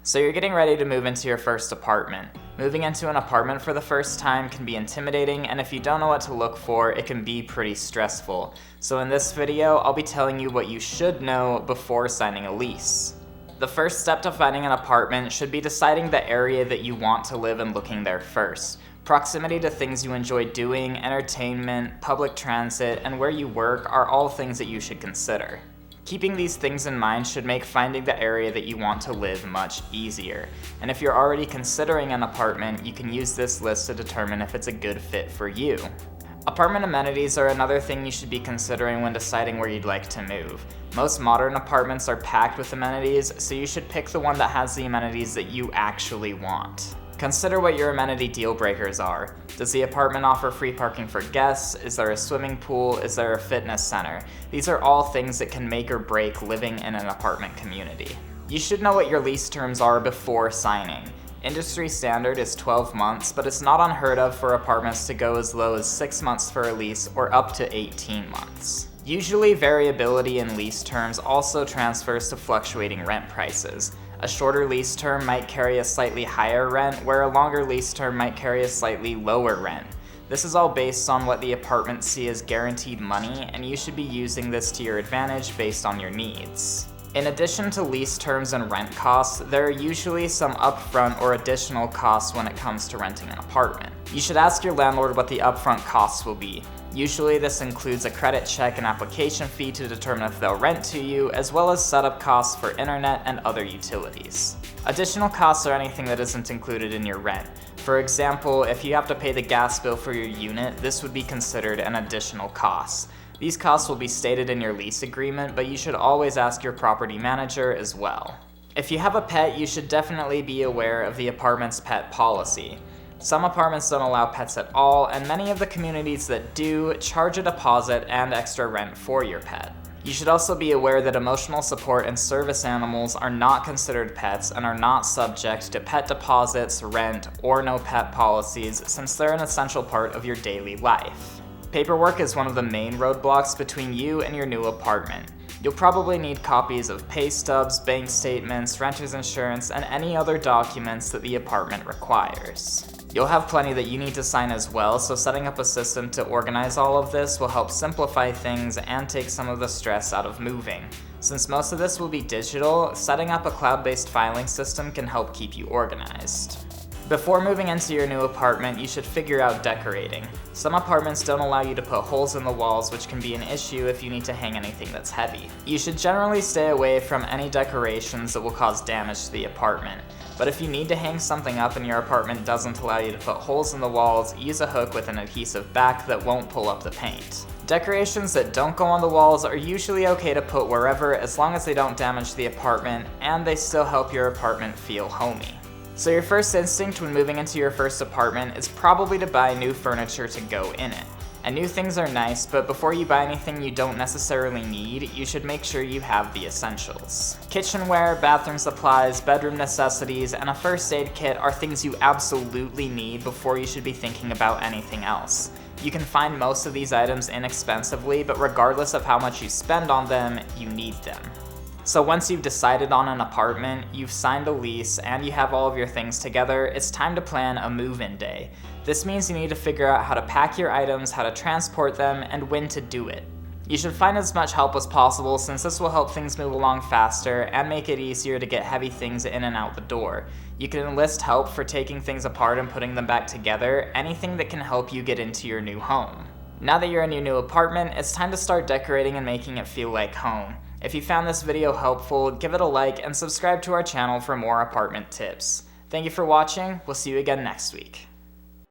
So you're getting ready to move into your first apartment. Moving into an apartment for the first time can be intimidating, and if you don't know what to look for, it can be pretty stressful. So in this video, I'll be telling you what you should know before signing a lease. The first step to finding an apartment should be deciding the area that you want to live and looking there first. Proximity to things you enjoy doing, entertainment, public transit, and where you work are all things that you should consider. Keeping these things in mind should make finding the area that you want to live much easier. And if you're already considering an apartment, you can use this list to determine if it's a good fit for you. Apartment amenities are another thing you should be considering when deciding where you'd like to move. Most modern apartments are packed with amenities, so you should pick the one that has the amenities that you actually want. Consider what your amenity deal breakers are. Does the apartment offer free parking for guests? Is there a swimming pool? Is there a fitness center? These are all things that can make or break living in an apartment community. You should know what your lease terms are before signing. Industry standard is 12 months, but it's not unheard of for apartments to go as low as 6 months for a lease or up to 18 months. Usually, variability in lease terms also transfers to fluctuating rent prices. A shorter lease term might carry a slightly higher rent, where a longer lease term might carry a slightly lower rent. This is all based on what the apartments see as guaranteed money, and you should be using this to your advantage based on your needs. In addition to lease terms and rent costs, there are usually some upfront or additional costs when it comes to renting an apartment. You should ask your landlord what the upfront costs will be. Usually this includes a credit check and application fee to determine if they'll rent to you, as well as setup costs for internet and other utilities. Additional costs are anything that isn't included in your rent. For example, if you have to pay the gas bill for your unit, this would be considered an additional cost. These costs will be stated in your lease agreement, but you should always ask your property manager as well. If you have a pet, you should definitely be aware of the apartment's pet policy. Some apartments don't allow pets at all, and many of the communities that do charge a deposit and extra rent for your pet. You should also be aware that emotional support and service animals are not considered pets and are not subject to pet deposits, rent, or no pet policies, since they're an essential part of your daily life. Paperwork is one of the main roadblocks between you and your new apartment. You'll probably need copies of pay stubs, bank statements, renter's insurance, and any other documents that the apartment requires. You'll have plenty that you need to sign as well, so setting up a system to organize all of this will help simplify things and take some of the stress out of moving. Since most of this will be digital, setting up a cloud-based filing system can help keep you organized. Before moving into your new apartment, you should figure out decorating. Some apartments don't allow you to put holes in the walls, which can be an issue if you need to hang anything that's heavy. You should generally stay away from any decorations that will cause damage to the apartment. But if you need to hang something up and your apartment doesn't allow you to put holes in the walls, use a hook with an adhesive back that won't pull up the paint. Decorations that don't go on the walls are usually okay to put wherever as long as they don't damage the apartment and they still help your apartment feel homey. So your first instinct when moving into your first apartment is probably to buy new furniture to go in it. And new things are nice, but before you buy anything you don't necessarily need, you should make sure you have the essentials. Kitchenware, bathroom supplies, bedroom necessities, and a first aid kit are things you absolutely need before you should be thinking about anything else. You can find most of these items inexpensively, but regardless of how much you spend on them, you need them. So once you've decided on an apartment, you've signed a lease, and you have all of your things together, it's time to plan a move-in day. This means you need to figure out how to pack your items, how to transport them, and when to do it. You should find as much help as possible, since this will help things move along faster and make it easier to get heavy things in and out the door. You can enlist help for taking things apart and putting them back together, anything that can help you get into your new home. Now that you're in your new apartment, it's time to start decorating and making it feel like home. If you found this video helpful, give it a like and subscribe to our channel for more apartment tips. Thank you for watching. We'll see you again next week.